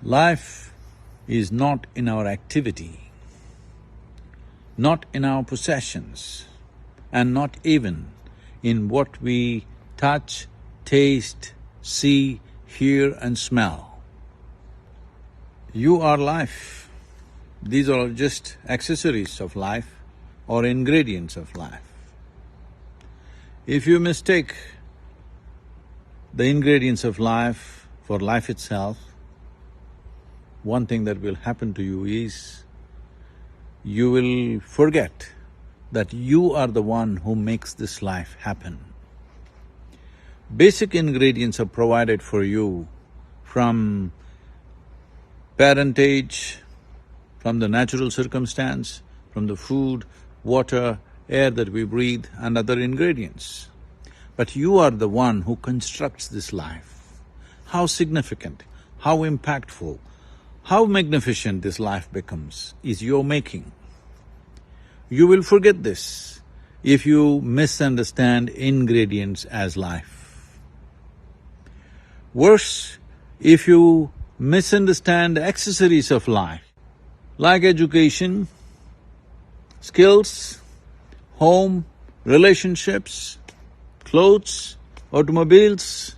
Life is not in our activity, not in our possessions, and not even in what we touch, taste, see, hear and smell. You are life. These are just accessories of life or ingredients of life. If you mistake the ingredients of life for life itself, one thing that will happen to you is you will forget that you are the one who makes this life happen. Basic ingredients are provided for you from parentage, from the natural circumstance, from the food, water, air that we breathe and other ingredients. But you are the one who constructs this life. How significant, how impactful, how magnificent this life becomes is your making. You will forget this if you misunderstand ingredients as life. Worse, if you misunderstand accessories of life, like education, skills, home, relationships, clothes, automobiles,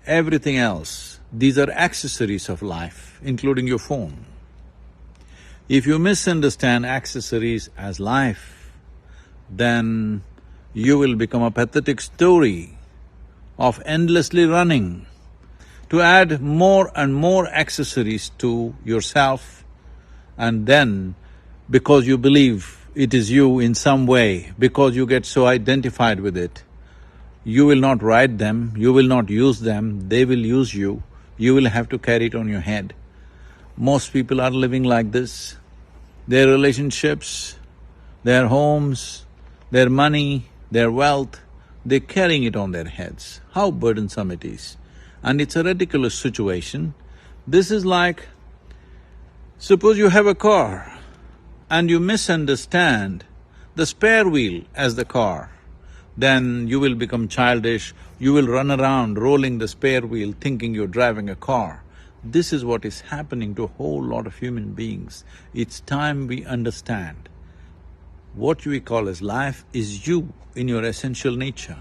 everything else. These are accessories of life, including your phone. If you misunderstand accessories as life, then you will become a pathetic story of endlessly running to add more and more accessories to yourself, and then because you believe it is you in some way, because you get so identified with it, you will not ride them, you will not use them, they will use you, you will have to carry it on your head. Most people are living like this. Their relationships, their homes, their money, their wealth, they're carrying it on their heads. How burdensome it is. And it's a ridiculous situation. This is like, suppose you have a car and you misunderstand the spare wheel as the car, then you will become childish, you will run around rolling the spare wheel thinking you're driving a car. This is what is happening to a whole lot of human beings. It's time we understand what we call as life is you in your essential nature.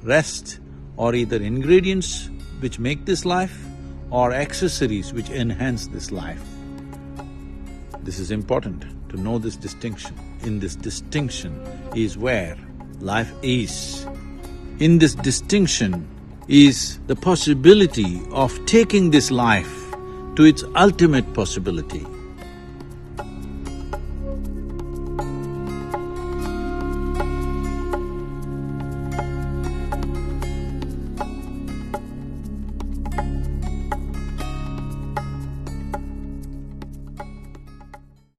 Rest are either ingredients which make this life or accessories which enhance this life. This is important to know this distinction. In this distinction is where life is. In this distinction is the possibility of taking this life to its ultimate possibility.